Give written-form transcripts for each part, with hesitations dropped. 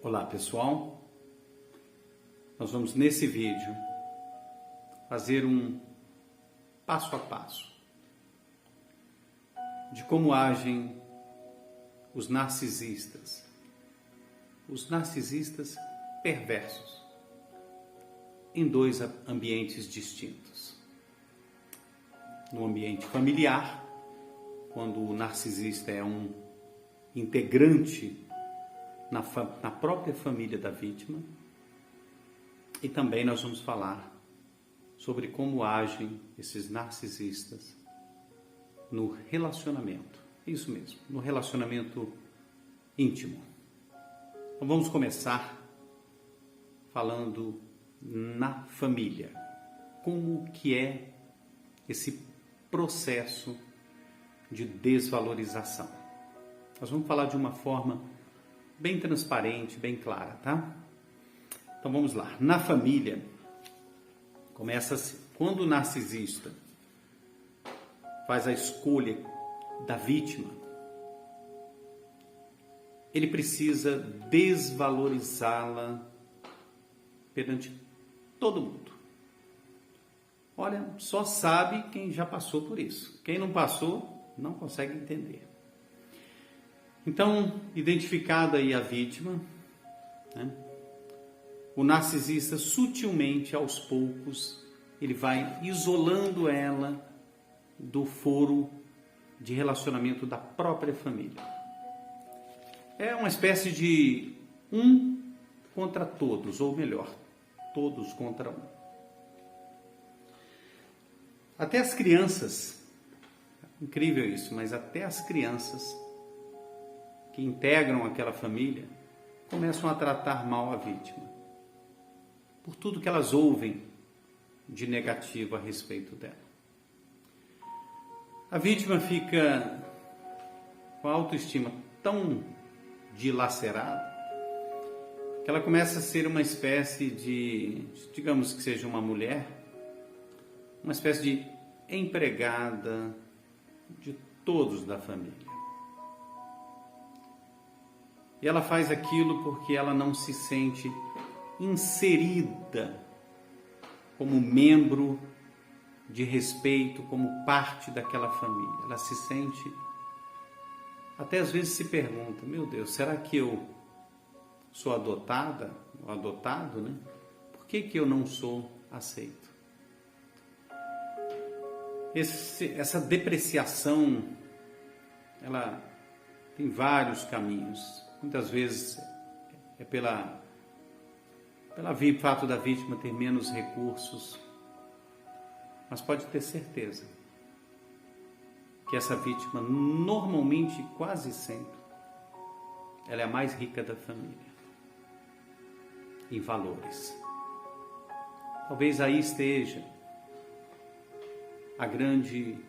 Olá pessoal, nós vamos nesse vídeo fazer um passo a passo de como agem os narcisistas perversos em dois ambientes distintos. No ambiente familiar, quando o narcisista é um integrante na própria família da vítima, e também nós vamos falar sobre como agem esses narcisistas no relacionamento, isso mesmo, no relacionamento íntimo. Então vamos começar falando na família, como que é esse processo de desvalorização. Nós vamos falar de uma forma bem transparente, bem clara, tá? Então vamos lá. Na família, começa assim. Quando o narcisista faz a escolha da vítima, ele precisa desvalorizá-la perante todo mundo. Olha, só sabe quem já passou por isso. Quem não passou, não consegue entender. Então, identificada aí a vítima, né, o narcisista sutilmente, aos poucos, ele vai isolando ela do foro de relacionamento da própria família. É uma espécie de um contra todos, ou melhor, todos contra um. Até as crianças, incrível isso, mas até as crianças que integram aquela família começam a tratar mal a vítima, por tudo que elas ouvem de negativo a respeito dela. A vítima fica com a autoestima tão dilacerada que ela começa a ser uma espécie de, digamos que seja uma mulher, uma espécie de empregada de todos da família. E ela faz aquilo porque ela não se sente inserida como membro de respeito, como parte daquela família. Ela se sente, até às vezes se pergunta, meu Deus, será que eu sou adotada, ou adotado, né? Por que eu não sou aceito? Essa depreciação, ela tem vários caminhos. Muitas vezes é pelo fato da vítima ter menos recursos, mas pode ter certeza que essa vítima, normalmente, quase sempre, ela é a mais rica da família, em valores. Talvez aí esteja a grande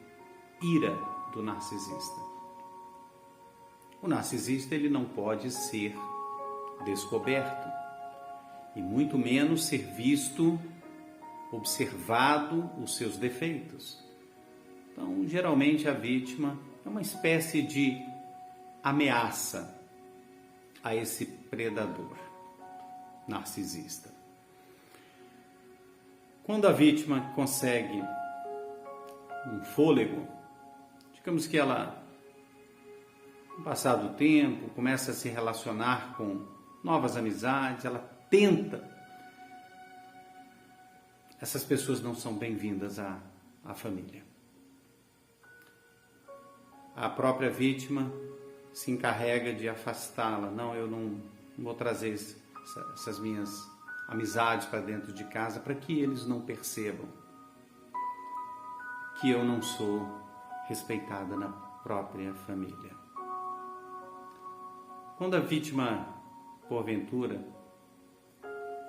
ira do narcisista. O narcisista, ele não pode ser descoberto e muito menos ser visto, observado os seus defeitos. Então, geralmente a vítima é uma espécie de ameaça a esse predador narcisista. Quando a vítima consegue um fôlego, digamos que ela, com o passar do tempo, começa a se relacionar com novas amizades, ela tenta. Essas pessoas não são bem-vindas à família. A própria vítima se encarrega de afastá-la. Não, eu não vou trazer essas minhas amizades para dentro de casa para que eles não percebam que eu não sou respeitada na própria família. Quando a vítima, porventura,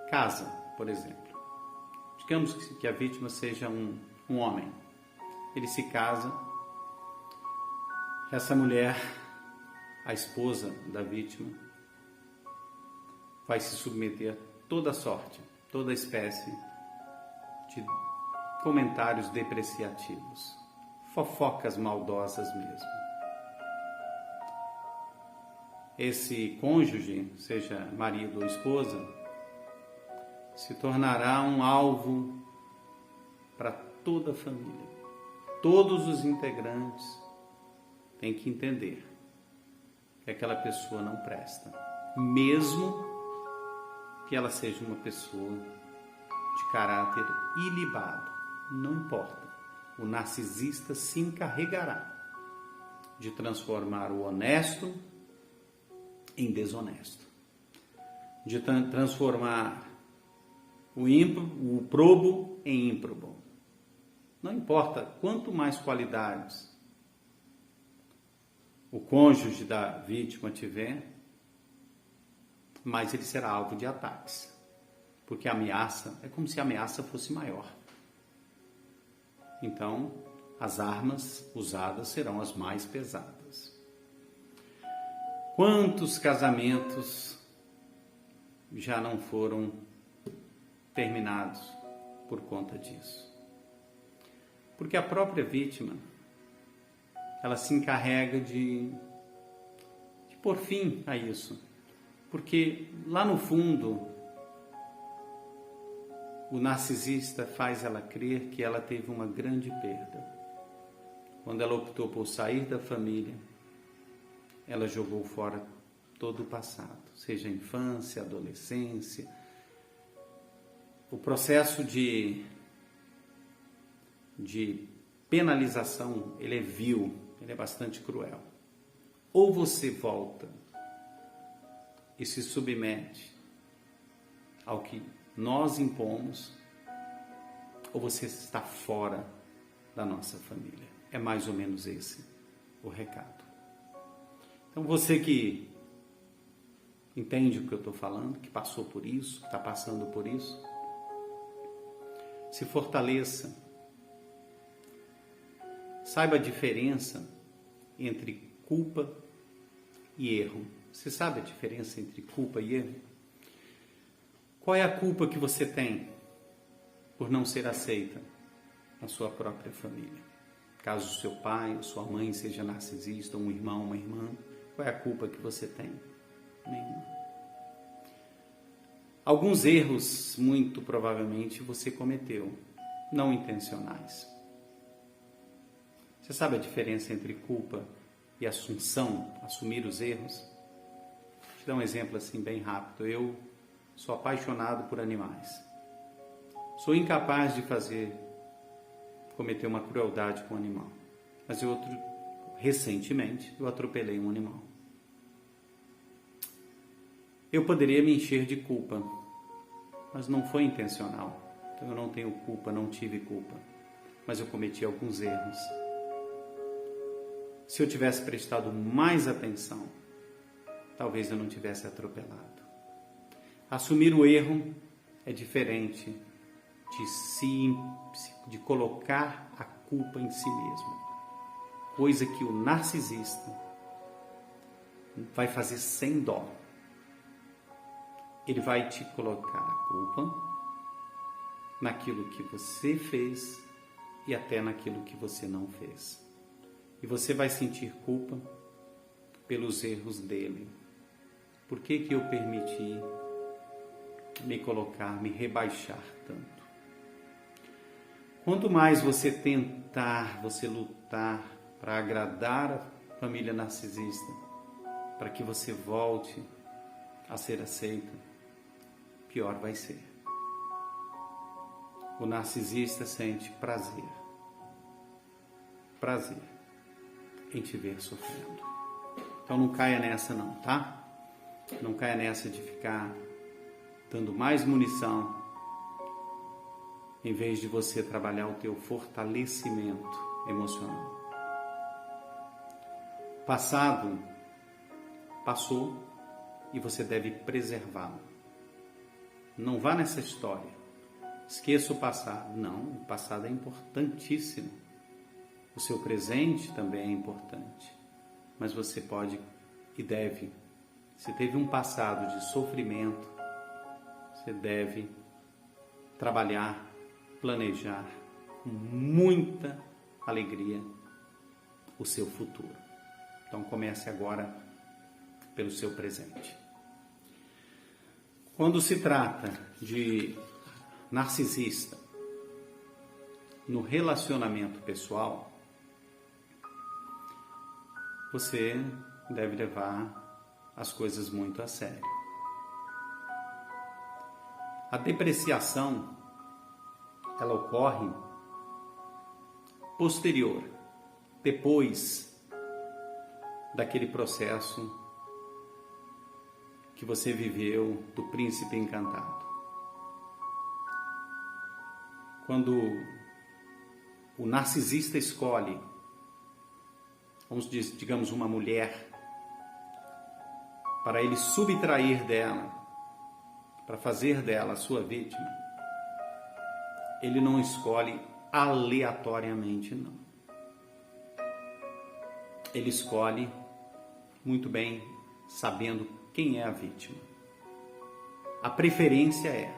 casa, por exemplo, digamos que a vítima seja um homem, ele se casa, essa mulher, a esposa da vítima, vai se submeter a toda sorte, toda espécie de comentários depreciativos, fofocas maldosas mesmo. esse cônjuge, seja marido ou esposa, se tornará um alvo para toda a família. Todos os integrantes têm que entender que aquela pessoa não presta, mesmo que ela seja uma pessoa de caráter ilibado. Não importa, o narcisista se encarregará de transformar o honesto em desonesto, de transformar o probo em ímprobo. Não importa quanto mais qualidades o cônjuge da vítima tiver, mais ele será alvo de ataques, porque a ameaça é como se a ameaça fosse maior. Então, as armas usadas serão as mais pesadas. Quantos casamentos já não foram terminados por conta disso? Porque a própria vítima, ela se encarrega de pôr fim a isso. Porque lá no fundo, o narcisista faz ela crer que ela teve uma grande perda. Quando ela optou por sair da família, ela jogou fora todo o passado, seja a infância, a adolescência. O processo de penalização, ele é vil, ele é bastante cruel. Ou você volta e se submete ao que nós impomos, ou você está fora da nossa família. É mais ou menos esse o recado. Então você que entende o que eu estou falando, que passou por isso, que está passando por isso, se fortaleça. Saiba a diferença entre culpa e erro. Você sabe a diferença entre culpa e erro? Qual é a culpa que você tem por não ser aceita na sua própria família? Caso seu pai ou sua mãe seja narcisista, um irmão, uma irmã, qual é a culpa que você tem? Nenhuma. Alguns erros, muito provavelmente, você cometeu, não intencionais. Você sabe a diferença entre culpa e assunção, assumir os erros? Vou te dar um exemplo assim bem rápido. Eu sou apaixonado por animais. Sou incapaz de cometer uma crueldade com um animal. Mas recentemente, eu atropelei um animal. Eu poderia me encher de culpa, mas não foi intencional. Então eu não tenho culpa, não tive culpa. Mas eu cometi alguns erros. Se eu tivesse prestado mais atenção, talvez eu não tivesse atropelado. Assumir o erro é diferente de colocar a culpa em si mesmo. Coisa que o narcisista vai fazer sem dó. Ele vai te colocar a culpa naquilo que você fez e até naquilo que você não fez. E você vai sentir culpa pelos erros dele. Por que eu permiti me rebaixar tanto? Quanto mais você tentar, você lutar para agradar a família narcisista, para que você volte a ser aceita, pior vai ser. O narcisista sente prazer em te ver sofrendo. Então não caia nessa não, tá? Não caia nessa de ficar dando mais munição em vez de você trabalhar o teu fortalecimento emocional. Passado, passou e você deve preservá-lo. Não vá nessa história. Esqueça o passado. Não, o passado é importantíssimo. O seu presente também é importante. Mas você pode e deve. Se teve um passado de sofrimento, você deve trabalhar, planejar com muita alegria o seu futuro. Então comece agora pelo seu presente. Quando se trata de narcisista no relacionamento pessoal, você deve levar as coisas muito a sério. A depreciação, ela ocorre posterior, depois daquele processo que você viveu do príncipe encantado. Quando o narcisista escolhe, digamos, uma mulher, para ele subtrair dela, para fazer dela a sua vítima, ele não escolhe aleatoriamente, não. Ele escolhe muito bem, sabendo quem é a vítima. A preferência é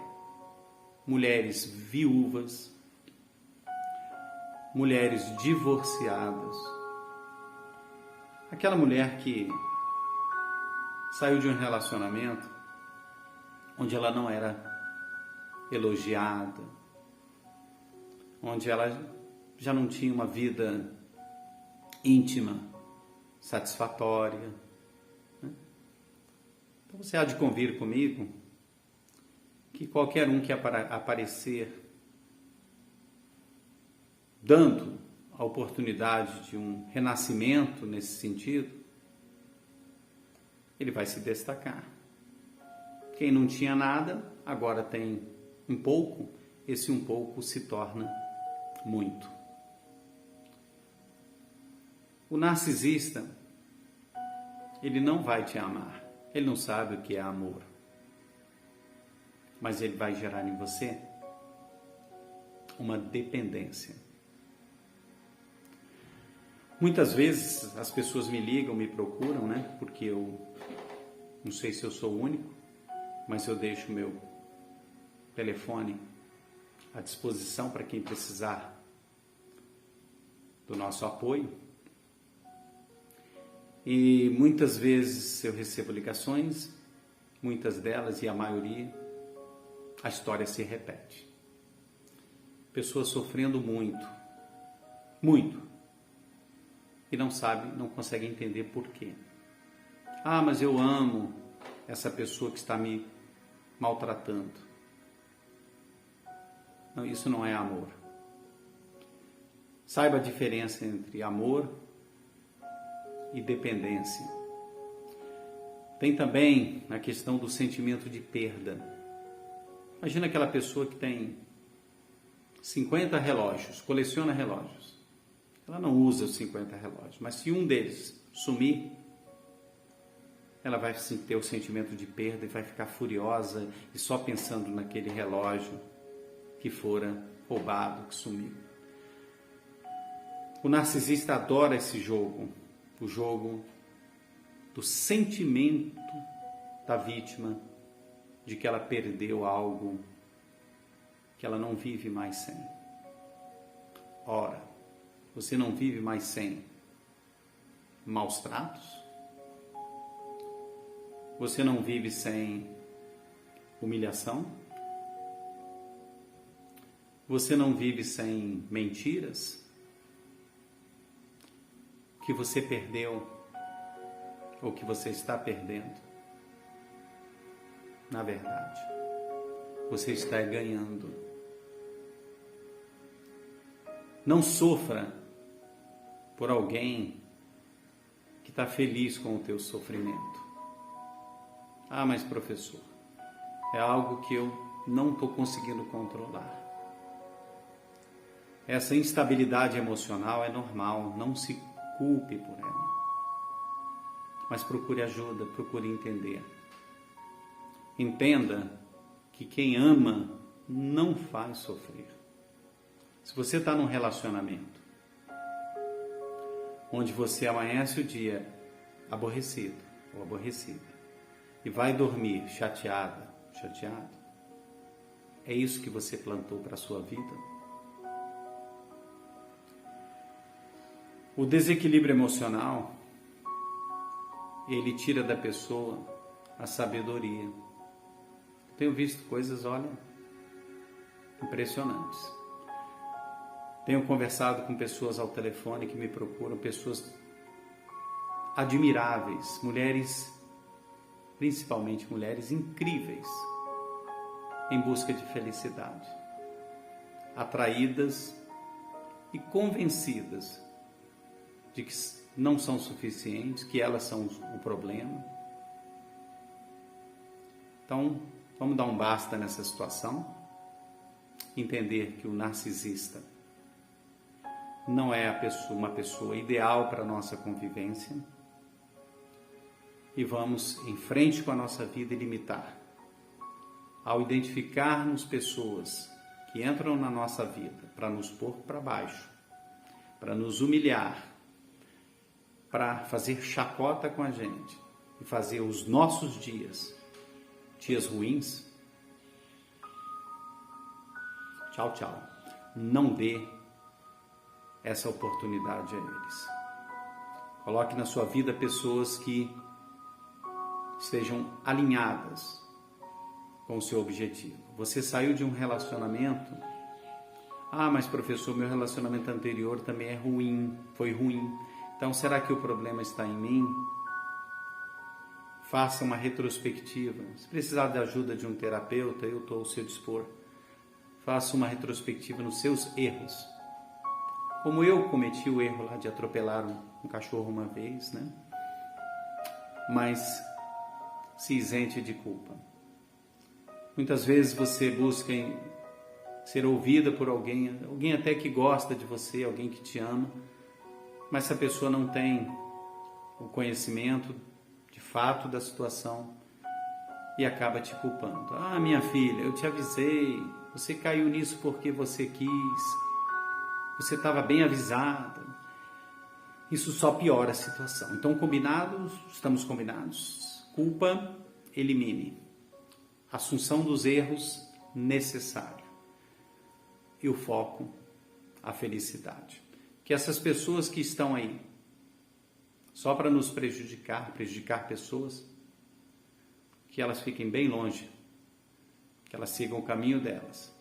mulheres viúvas, mulheres divorciadas, aquela mulher que saiu de um relacionamento onde ela não era elogiada, onde ela já não tinha uma vida íntima, satisfatória. Então você há de convir comigo que qualquer um que aparecer dando a oportunidade de um renascimento nesse sentido, ele vai se destacar. Quem não tinha nada, agora tem um pouco, esse um pouco se torna muito. O narcisista, ele não vai te amar, ele não sabe o que é amor, mas ele vai gerar em você uma dependência. Muitas vezes as pessoas me ligam, me procuram, né? Porque eu não sei se eu sou o único, mas eu deixo meu telefone à disposição para quem precisar do nosso apoio. E muitas vezes eu recebo ligações, muitas delas e a maioria, a história se repete. Pessoas sofrendo muito, e não sabe, não consegue entender por quê. Ah, mas eu amo essa pessoa que está me maltratando. Não, isso não é amor. Saiba a diferença entre amor e dependência. Tem também a questão do sentimento de perda. Imagina aquela pessoa que tem 50 relógios, coleciona relógios. Ela não usa os 50 relógios, mas se um deles sumir, ela vai ter o sentimento de perda e vai ficar furiosa e só pensando naquele relógio que fora roubado, que sumiu. O narcisista adora esse jogo, o jogo do sentimento da vítima de que ela perdeu algo que ela não vive mais sem. Ora, você não vive mais sem maus tratos? Você não vive sem humilhação? Você não vive sem mentiras? Que você perdeu ou que você está perdendo? Na verdade, você está ganhando. Não sofra por alguém que está feliz com o teu sofrimento. Ah, mas professor, é algo que eu não estou conseguindo controlar. Essa instabilidade emocional é normal, não se culpe por ela. Mas procure ajuda, procure entender. Entenda que quem ama não faz sofrer. Se você está num relacionamento onde você amanhece o dia aborrecido ou aborrecida e vai dormir chateado, é isso que você plantou para a sua vida? O desequilíbrio emocional ele tira da pessoa a sabedoria. Tenho visto coisas, olha, impressionantes. Tenho conversado com pessoas ao telefone que me procuram, pessoas admiráveis, mulheres, principalmente mulheres incríveis, em busca de felicidade, atraídas e convencidas de que não são suficientes, que elas são o problema. Então, vamos dar um basta nessa situação, entender que o narcisista não é uma pessoa ideal para a nossa convivência, e vamos em frente com a nossa vida e limitar. Ao identificarmos pessoas que entram na nossa vida para nos pôr para baixo, para nos humilhar, para fazer chacota com a gente e fazer os nossos dias ruins, tchau, tchau. Não dê essa oportunidade a eles. Coloque na sua vida pessoas que estejam alinhadas com o seu objetivo. Você saiu de um relacionamento, mas professor, meu relacionamento anterior também é ruim, foi ruim. Então, será que o problema está em mim? Faça uma retrospectiva. Se precisar da ajuda de um terapeuta, eu estou ao seu dispor. Faça uma retrospectiva nos seus erros. Como eu cometi o erro lá de atropelar um cachorro uma vez, né? Mas se isente de culpa. Muitas vezes você busca ser ouvida por alguém até que gosta de você, alguém que te ama, mas essa pessoa não tem o conhecimento de fato da situação e acaba te culpando. Minha filha, eu te avisei, você caiu nisso porque você quis, você estava bem avisada. Isso só piora a situação. Então, combinados, estamos combinados. Culpa, elimine. Assunção dos erros, necessário. E o foco, a felicidade. Que essas pessoas que estão aí só para nos prejudicar pessoas, que elas fiquem bem longe, que elas sigam o caminho delas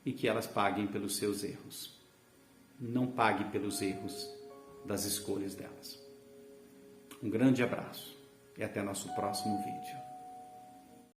e que elas paguem pelos seus erros. Não pague pelos erros das escolhas delas. Um grande abraço e até nosso próximo vídeo.